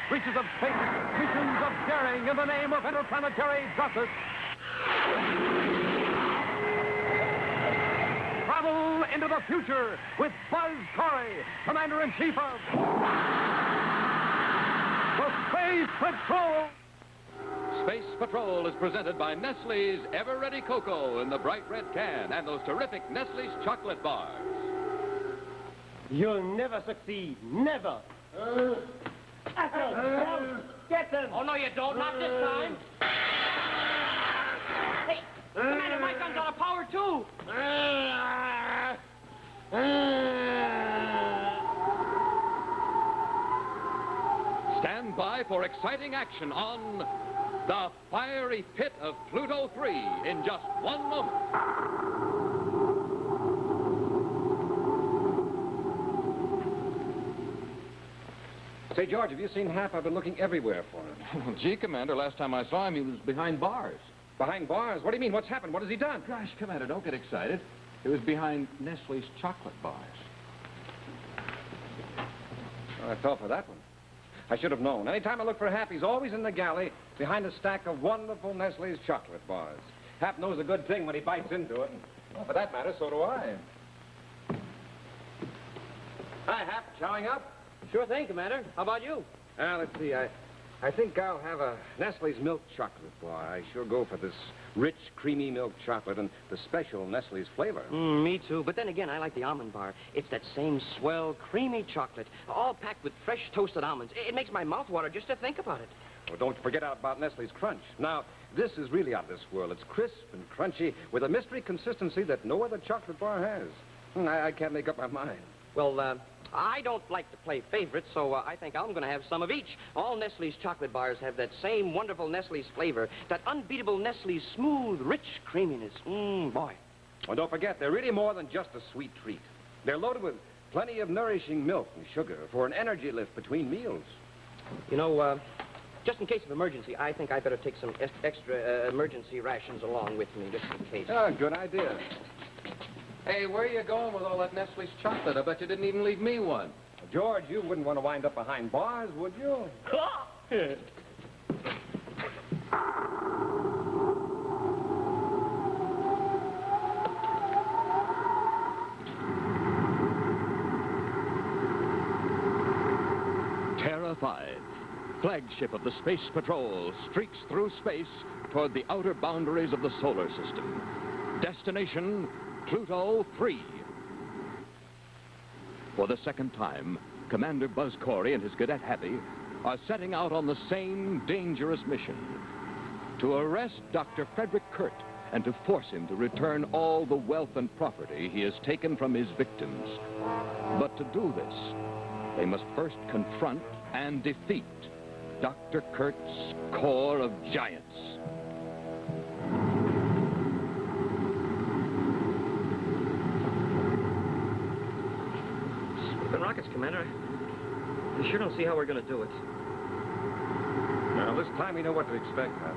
reaches of space, missions of daring in the name of interplanetary justice. Travel into the future with Buzz Corry, Commander-in-Chief of the Space Patrol. Space Patrol is presented by Nestle's Ever-Ready Cocoa in the bright red can and those terrific Nestle's chocolate bars. You'll never succeed. Never. Get them. Oh, no, you don't. Not this time. Hey, Commander, my gun's out of power, too. Stand by for exciting action on the fiery pit of Pluto 3 in just one moment. Say, George, have you seen Hap? I've been looking everywhere for him. Well, gee, Commander, last time I saw him, he was behind bars. Behind bars? What do you mean? What's happened? What has he done? Gosh, Commander, don't get excited. He was behind Nestle's chocolate bars. Oh, I fell for that one. I should have known. Anytime I look for Hap, he's always in the galley behind a stack of wonderful Nestle's chocolate bars. Hap knows a good thing when he bites into it. Well, for that matter, so do I. Hi, Hap. Showing up? Sure thing, Commander. How about you? Let's see. I think I'll have a Nestle's milk chocolate bar. I sure go for this rich, creamy milk chocolate and the special Nestle's flavor. Me too. But then again, I like the almond bar. It's that same swell, creamy chocolate, all packed with fresh toasted almonds. It makes my mouth water just to think about it. Well, don't forget about Nestle's Crunch. Now, this is really out of this world. It's crisp and crunchy with a mystery consistency that no other chocolate bar has. I can't make up my mind. Well, I don't like to play favorites, so I think I'm going to have some of each. All Nestle's chocolate bars have that same wonderful Nestle's flavor, that unbeatable Nestle's smooth, rich creaminess. Boy. Well, don't forget, they're really more than just a sweet treat. They're loaded with plenty of nourishing milk and sugar for an energy lift between meals. You know, just in case of emergency, I think I better take some extra emergency rations along with me, just in case. Oh, good idea. Hey, where are you going with all that Nestle's chocolate? I bet you didn't even leave me one. George, you wouldn't want to wind up behind bars, would you? Terra 5, flagship of the Space Patrol, streaks through space toward the outer boundaries of the solar system. Destination, Pluto 3. For the second time, Commander Buzz Corry and his Cadet Happy are setting out on the same dangerous mission: to arrest Dr. Frederick Kurt and to force him to return all the wealth and property he has taken from his victims. But to do this, they must first confront and defeat Dr. Kurt's corps of giants. Rockets, Commander. I sure don't see how we're going to do it. Well, this time we know what to expect, Hap.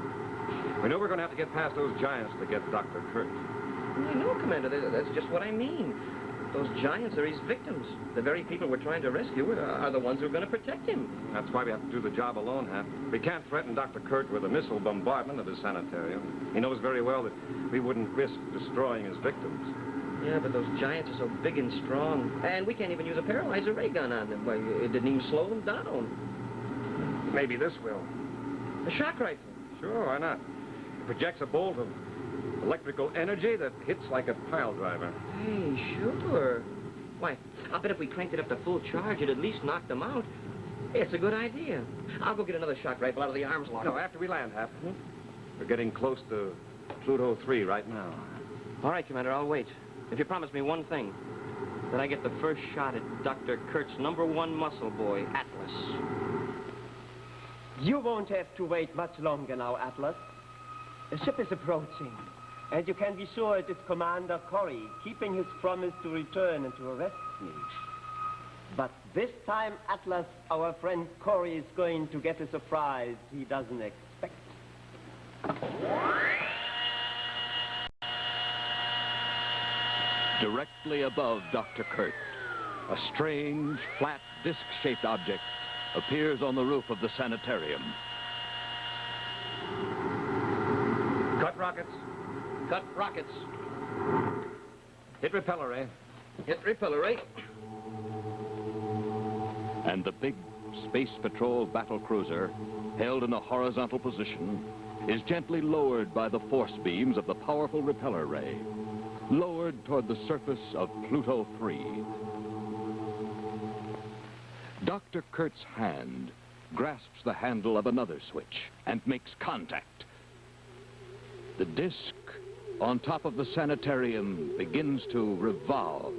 We know we're going to have to get past those giants to get Dr. Kurt. I know, Commander. That's just what I mean. Those giants are his victims. The very people we're trying to rescue are the ones who are going to protect him. That's why we have to do the job alone, Hap. We can't threaten Dr. Kurt with a missile bombardment of his sanitarium. He knows very well that we wouldn't risk destroying his victims. Yeah, but those giants are so big and strong. And we can't even use a paralyzer ray gun on them. Well, it didn't even slow them down. Maybe this will. A shock rifle. Sure, why not? It projects a bolt of electrical energy that hits like a pile driver. Hey, sure. Why, I'll bet if we cranked it up to full charge, it'd at least knock them out. It's a good idea. I'll go get another shock rifle out of the arms locker. No, after we land, Hap. We're getting close to Pluto 3 right now. All right, Commander, I'll wait. If you promise me one thing, that I get the first shot at Dr. Kurt's #1 muscle boy, Atlas. You won't have to wait much longer now, Atlas. The ship is approaching, and you can be sure it is Commander Corry, keeping his promise to return and to arrest me. But this time, Atlas, our friend Corry is going to get a surprise he doesn't expect. Directly above Dr. Kurt, a strange, flat, disc-shaped object appears on the roof of the sanitarium. Cut rockets. Cut rockets. Hit repeller ray. Hit repeller ray. And the big Space Patrol battle cruiser, held in a horizontal position, is gently lowered by the force beams of the powerful repeller ray, lowered toward the surface of Pluto 3. Dr. Kurt's hand grasps the handle of another switch and makes contact. The disc on top of the sanitarium begins to revolve.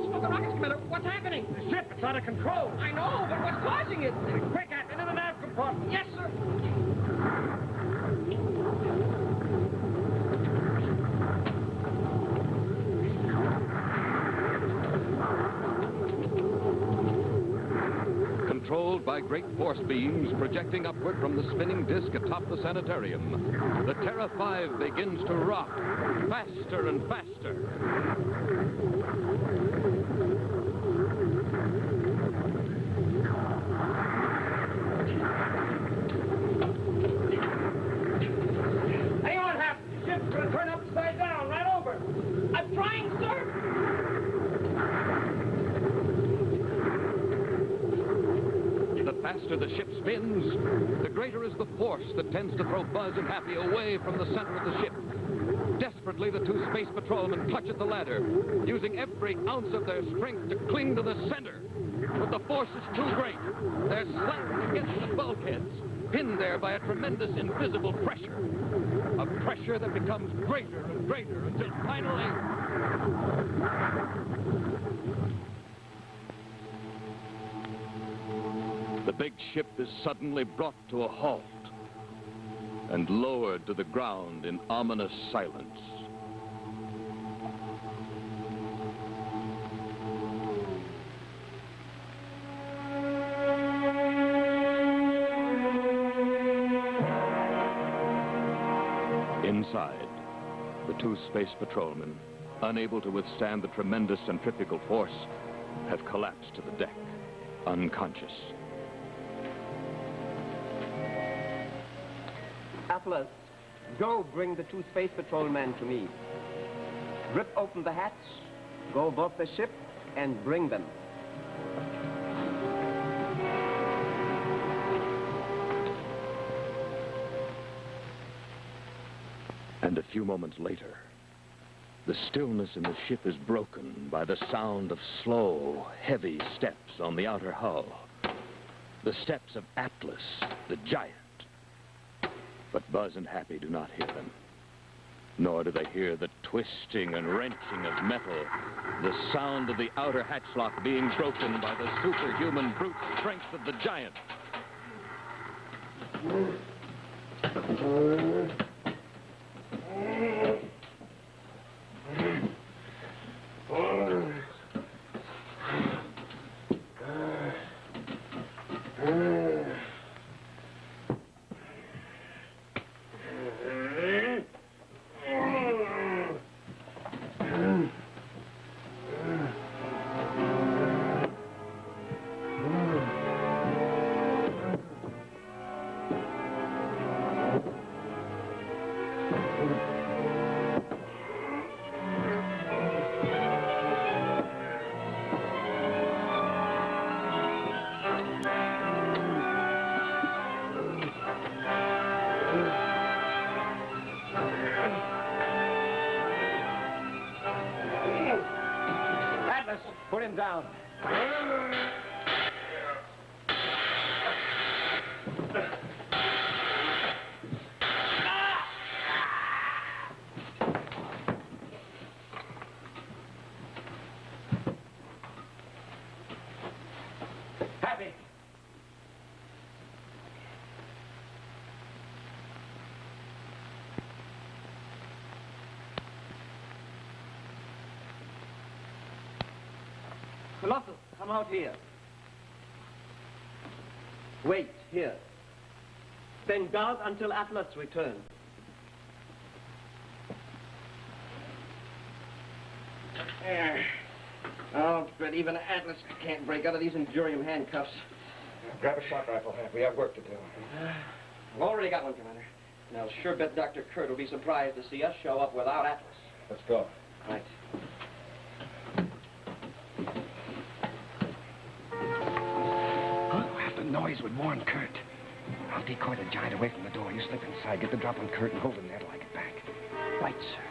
Stop the rockets, Commander. What's happening? The ship, it's out of control. I know, but what's causing it? Quick, Hap, into the nav compartment. Yes, sir. Controlled by great force beams projecting upward from the spinning disc atop the sanitarium, the Terra 5 begins to rock faster and faster. Hang on, Hap. The ship's going to turn upside down, right over. I'm trying, sir. The faster the ship spins, the greater is the force that tends to throw Buzz and Happy away from the center of the ship. Desperately, the two space patrolmen clutch at the ladder, using every ounce of their strength to cling to the center. But the force is too great. They're slammed against the bulkheads, pinned there by a tremendous invisible pressure. A pressure that becomes greater and greater until finally... The big ship is suddenly brought to a halt and lowered to the ground in ominous silence. Inside, the two space patrolmen, unable to withstand the tremendous centrifugal force, have collapsed to the deck, unconscious. Atlas, go bring the two space patrolmen to me. Rip open the hatch, go aboard the ship, and bring them. And a few moments later, the stillness in the ship is broken by the sound of slow, heavy steps on the outer hull. The steps of Atlas, the giant. But Buzz and Happy do not hear them. Nor do they hear the twisting and wrenching of metal, the sound of the outer hatch lock being broken by the superhuman brute strength of the giant. Put him down. Happy. Colossus, come out here. Wait, here. Stand guard until Atlas returns. I'll dread even Atlas can't break out of these endurium handcuffs. Grab a shot rifle, Hap. We have work to do. I've already got one, Commander. And I'll sure bet Dr. Kurt will be surprised to see us show up without Atlas. Let's go. Right. Hap, the noise would warn Kurt. I'll decoy the giant away from the door. You slip inside, get the drop on Kurt, and hold him there till I get back. Right, sir.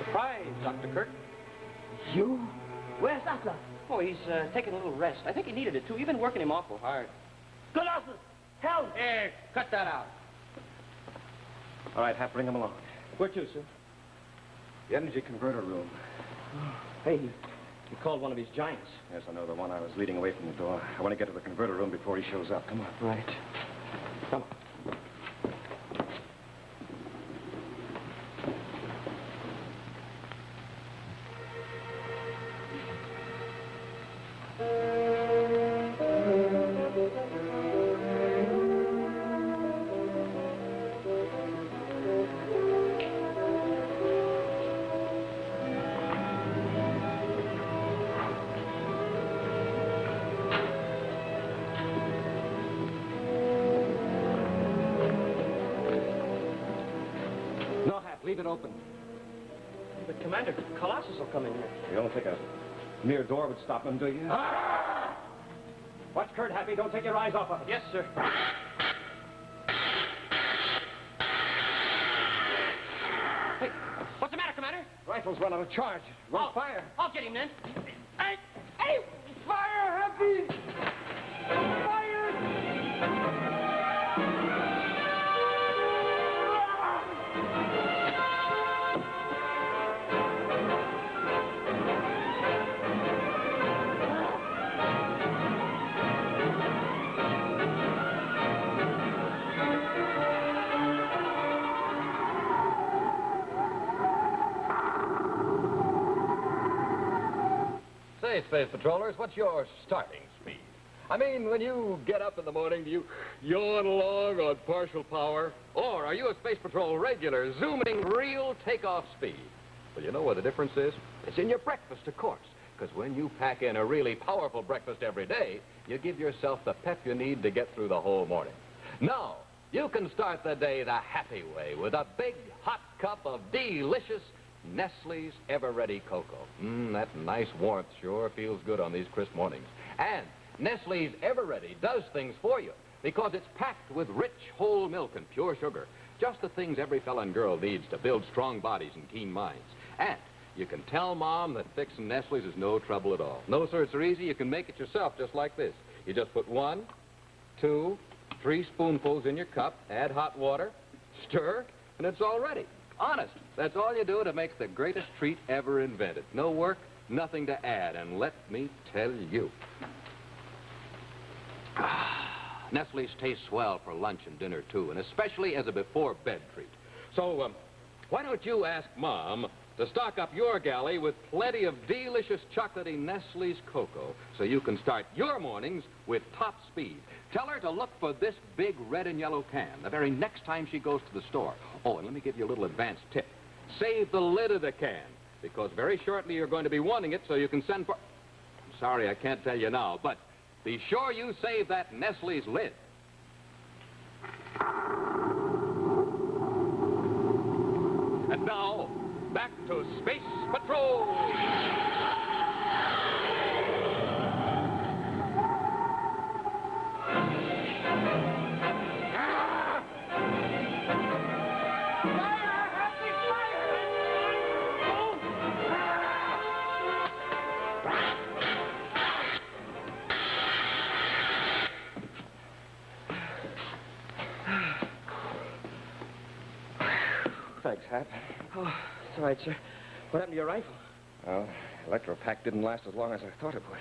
Surprise, Dr. Kurt. You? Where's Atlas? Oh, he's taking a little rest. I think he needed it, too. You've been working him awful hard. Colossus! Help! Here, cut that out. All right, Hap, bring him along. Where to, sir? The energy converter room. Hey, he called one of his giants. Yes, I know, the one I was leading away from the door. I want to get to the converter room before he shows up. Come on. Right. Come on. No, Hap, leave it open. But, Commander, Colossus will come in here. You don't think a mere door would stop him, do you? Watch Kurt, Happy. Don't take your eyes off of him. Yes, sir. Hey, what's the matter, Commander? Rifle's run out of charge. Run fire. I'll get him then. Hey! Hey! Fire, Happy! Fire! Say, Space Patrollers, what's your starting speed? I mean, when you get up in the morning, do you yawn along on partial power? Or are you a Space Patrol regular, zooming real takeoff speed? Well, you know what the difference is? It's in your breakfast, of course. Because when you pack in a really powerful breakfast every day, you give yourself the pep you need to get through the whole morning. Now, you can start the day the happy way with a big, hot cup of delicious Nestle's Ever-Ready Cocoa. That nice warmth sure feels good on these crisp mornings. And Nestle's Ever-Ready does things for you because it's packed with rich whole milk and pure sugar. Just the things every fella and girl needs to build strong bodies and keen minds. And you can tell Mom that fixing Nestle's is no trouble at all. No, sir, it's so easy you can make it yourself just like this. You just put 1, 2, 3 spoonfuls in your cup, add hot water, stir, and it's all ready. Honest, that's all you do to make the greatest treat ever invented. No work, nothing to add, and let me tell you. Nestle's taste swell for lunch and dinner, too, and especially as a before-bed treat. So, why don't you ask Mom to stock up your galley with plenty of delicious chocolatey Nestle's cocoa so you can start your mornings with top speed. Tell her to look for this big red and yellow can the very next time she goes to the store. Oh, and let me give you a little advanced tip. Save the lid of the can, because very shortly you're going to be wanting it so you can send for... I'm sorry, I can't tell you now, but be sure you save that Nestle's lid. And now, back to Space Patrol! Thanks, Hap. Oh, it's all right, sir. What happened to your rifle? Well, electropack didn't last as long as I thought it would.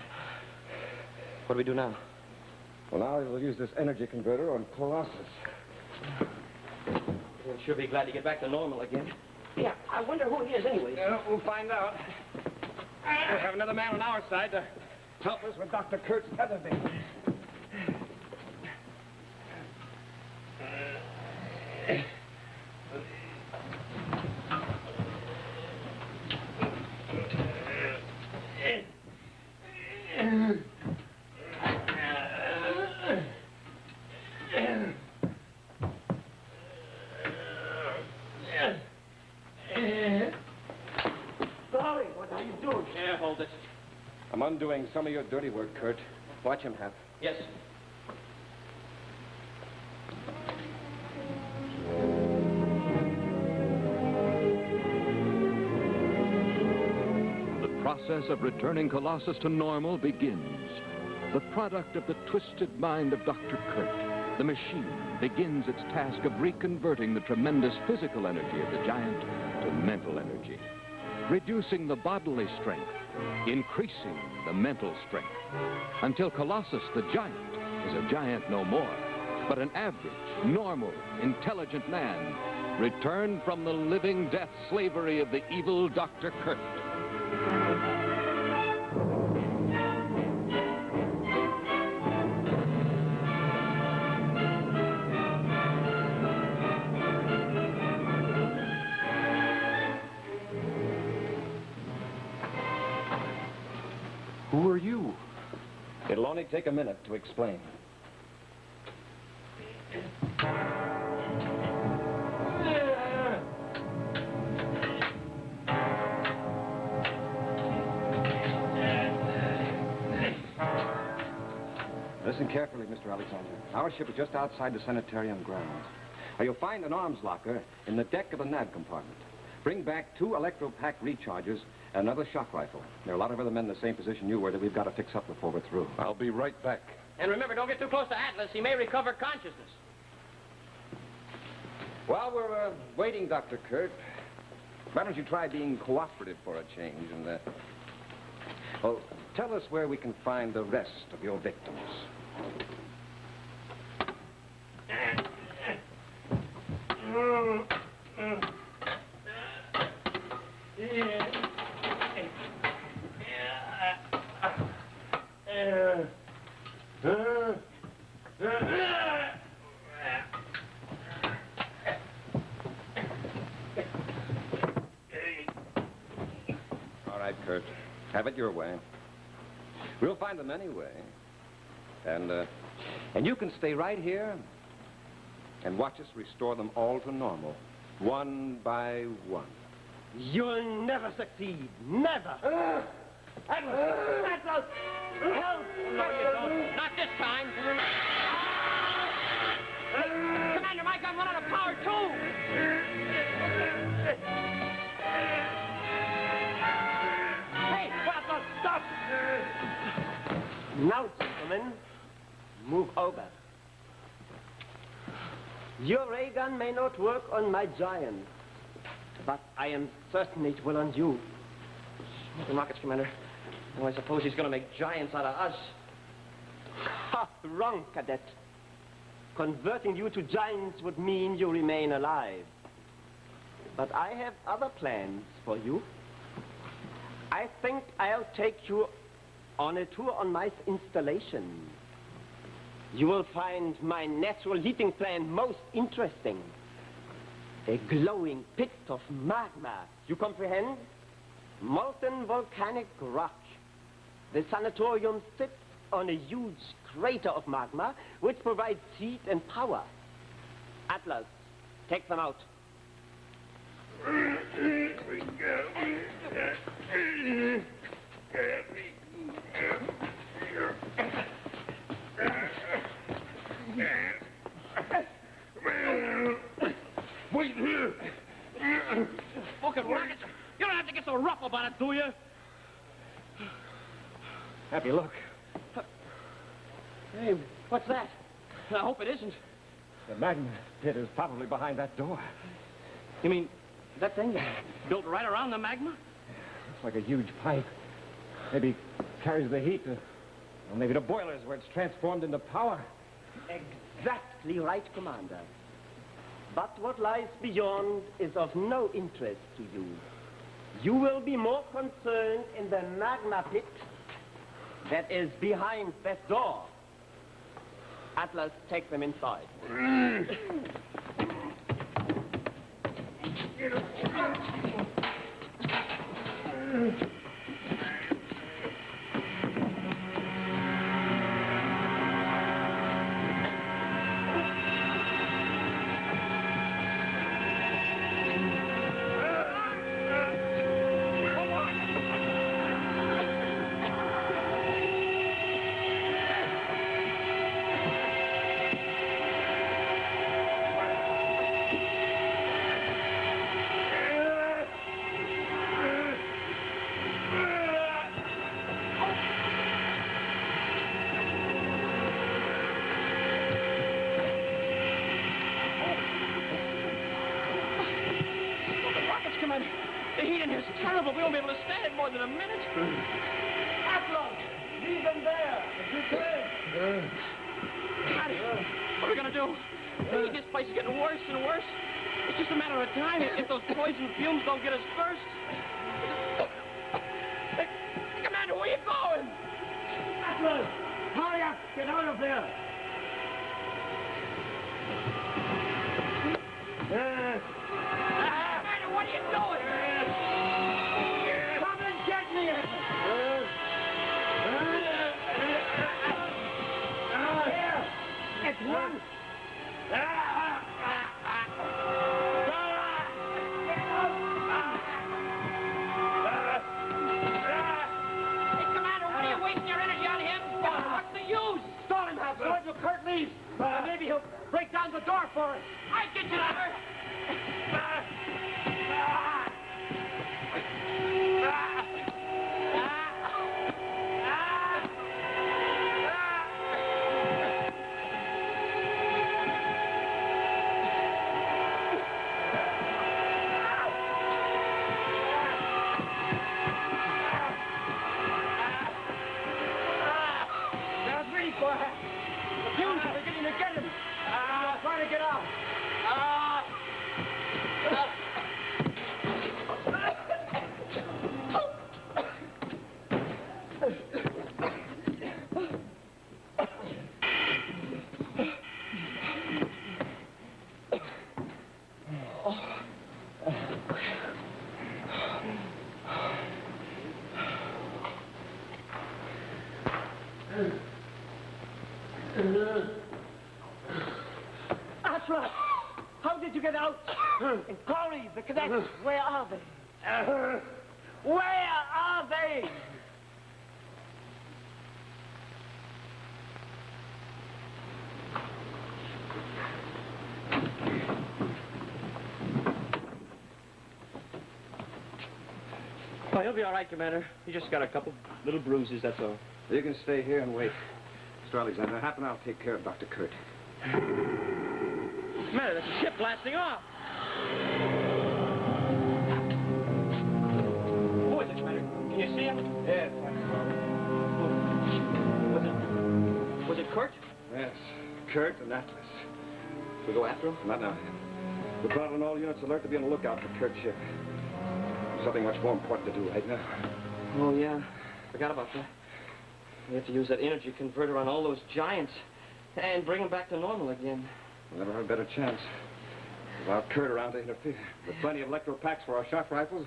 What do we do now? Well, now we'll use this energy converter on Colossus. We'll sure be glad to get back to normal again. Yeah, I wonder who he is anyway. We'll find out. We'll have another man on our side to help us with Dr. Kurt's other babies. Darley, what are you doing? Here, hold it. I'm undoing some of your dirty work, Kurt. Watch him, Hap. Yes. The process of returning Colossus to normal begins. The product of the twisted mind of Dr. Kurt, the machine begins its task of reconverting the tremendous physical energy of the giant to mental energy, reducing the bodily strength, increasing the mental strength, until Colossus the giant is a giant no more, but an average, normal, intelligent man, returned from the living death slavery of the evil Dr. Kurt. Who are you? It'll only take a minute to explain. Listen carefully, Mr. Alexander. Our ship is just outside the sanitarium grounds. You'll find an arms locker in the deck of the nav compartment. Bring back 2 electropack recharges and another shock rifle. There are a lot of other men in the same position you were that we've got to fix up before we're through. I'll be right back. And remember, don't get too close to Atlas. He may recover consciousness. While we're waiting, Dr. Kurt, why don't you try being cooperative for a change and, well, tell us where we can find the rest of your victims. All right, Kurt. Have it your way. We'll find them anyway. And you can stay right here and watch us restore them all to normal, one by one. You'll never succeed. Never. Atlas! Atlas! Help! No, you don't. Not this time. Commander, my gun went out of power, too. Hey, Atlas, stop! Now, gentlemen, move over. Your ray gun may not work on my giant, but I am certain it will on you. Smoking rockets, Commander. Oh, I suppose he's going to make giants out of us. Ha! Wrong, Cadet. Converting you to giants would mean you remain alive. But I have other plans for you. I think I'll take you on a tour on my installation. You will find my natural heating plant most interesting. A glowing pit of magma. You comprehend? Molten volcanic rock. The sanatorium sits on a huge crater of magma, which provides heat and power. Atlas, take them out. Wait here! Smoking rockets? You don't have to get so rough about it, do you? Happy, look. Hey, what's that? I hope it isn't. The magma pit is probably behind that door. You mean That thing built right around the magma? Looks like a huge pipe. Maybe it carries the heat to... Well, maybe the boilers where it's transformed into power. Exactly right, Commander. But what lies beyond is of no interest to you. You will be more concerned in the magma pit that is behind that door. Atlas, take them inside. The heat in here is terrible. We won't be able to stand it more than a minute. Atlas, leave them there. If you can. Daddy, what are we going to do? The heat in this place is getting worse and worse. It's just a matter of time if those poison fumes don't get us first. Hey, Commander, where are you going? Atlas, hurry up. Get out of there. Commander, what are you doing? Come and get me. Here, at once. Hey, Commander, what are you wasting your energy on him for? What's the use? Stall him, Hal. So until Kurt leaves. Maybe he'll break down the door for us. I get you, Kurt. Atlas, how did you get out? And Corry, the cadets, where are they? Where are they? Oh, he'll be all right, Commander. He just got a couple little bruises, that's all. You can stay here and wait. Mr. Alexander, half an hour will take care of Dr. Kurt. Commander, that's a ship blasting off. Who is it, Commander? Can you see him? Yes. Was it Kurt? Yes. Kurt and Atlas. Should we go after him? Not now. We're calling all units alert to be on the lookout for Kurt's ship. There's something much more important to do right now. Oh, yeah. Forgot about that. We have to use that energy converter on all those giants and bring them back to normal again. We'll never have a better chance. Without Kurt around to interfere. With plenty of electro packs for our shock rifles,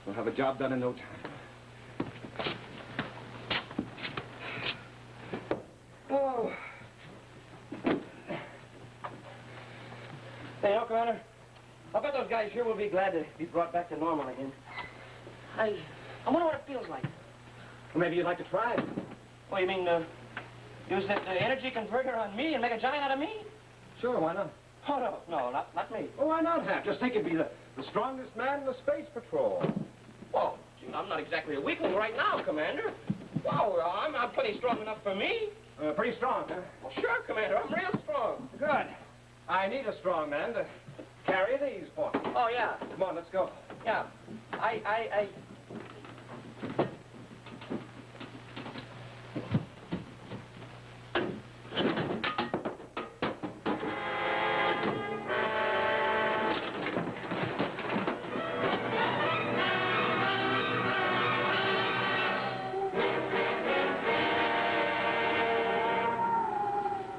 we'll have a job done in no time. Oh. Hey, Commander, I bet those guys here will be glad to be brought back to normal again. I wonder what it feels like. Well, maybe you'd like to try it. Oh, you mean, use that energy converter on me and make a giant out of me? Sure, why not? Oh, no, not me. Well, why not, Hap? Just think you'd be the strongest man in the Space Patrol. Oh, gee, I'm not exactly a weakling right now, Commander. Wow, I'm pretty strong enough for me. Pretty strong, huh? Well, sure, Commander, I'm real strong. Good. I need a strong man to Carry these, boy. Oh, yeah. Come on, let's go. Yeah. I...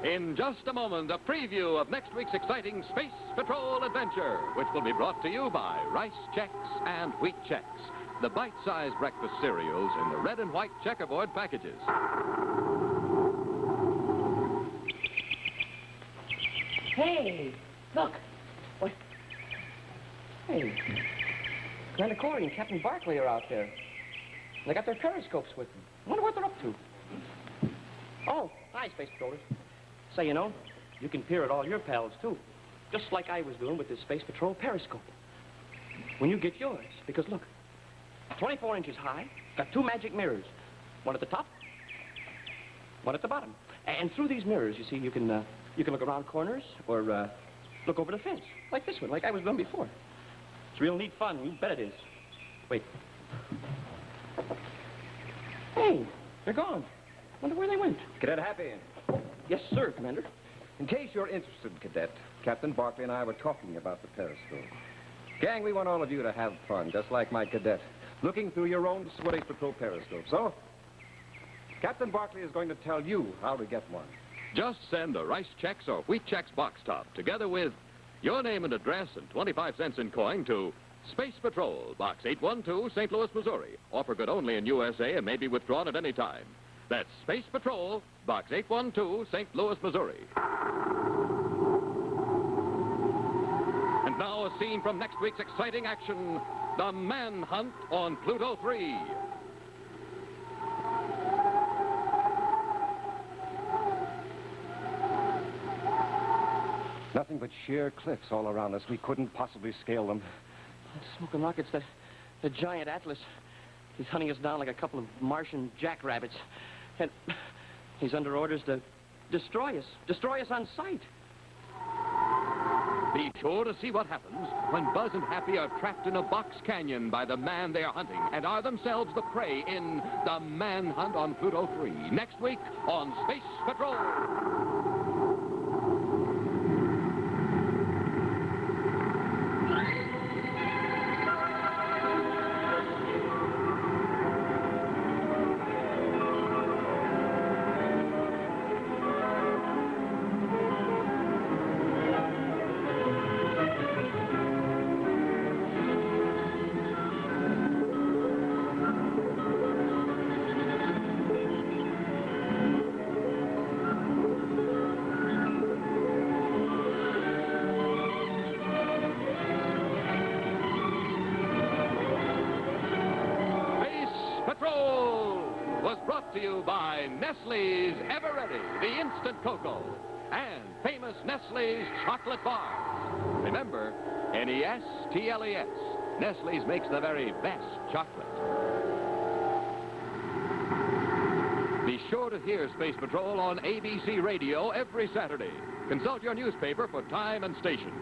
In just a moment, a preview of next week's exciting Space Patrol adventure, which will be brought to you by Rice Chex and Wheat Chex, the bite-sized breakfast cereals in the red and white checkerboard packages. Hey, look. What? Hey, Commander Corry and Captain Barclay are out there. They got their periscopes with them. I wonder what they're up to. Oh, hi, Space Patrollers. Say, you know, you can peer at all your pals, too. Just like I was doing with this Space Patrol periscope. When you get yours, because look, 24 inches high, got 2 magic mirrors. One at the top, one at the bottom. And through these mirrors, you see, you can look around corners or look over the fence, like this one, like I was doing before. It's real neat fun. You bet it is. Wait. Hey, they're gone. Wonder where they went. Cadet Happy. Yes, sir, Commander. In case you're interested, Cadet, Captain Barclay and I were talking about the periscope. Gang, we want all of you to have fun, just like my cadet, looking through your own Space Patrol periscope. So, Captain Barclay is going to tell you how to get one. Just send a Rice Chex or Wheat Chex box top, together with your name and address and 25 cents in coin to Space Patrol, Box 812, St. Louis, Missouri. Offer good only in USA and may be withdrawn at any time. That's Space Patrol, Box 812, St. Louis, Missouri. And now a scene from next week's exciting action, the manhunt on Pluto 3. Nothing but sheer cliffs all around us. We couldn't possibly scale them. Smoking rockets, the giant Atlas. He's hunting us down like a couple of Martian jackrabbits. And he's under orders to destroy us. Destroy us on sight. Be sure to see what happens when Buzz and Happy are trapped in a box canyon by the man they are hunting and are themselves the prey in the manhunt on Pluto 3. Next week on Space Patrol. Was brought to you by Nestle's Ever Ready, the instant cocoa, and famous Nestle's chocolate bars. Remember, N-E-S-T-L-E-S. Nestle's makes the very best chocolate. Be sure to hear Space Patrol on ABC Radio every Saturday. Consult your newspaper for time and station.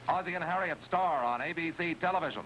Ozzie and Harriet star on ABC television.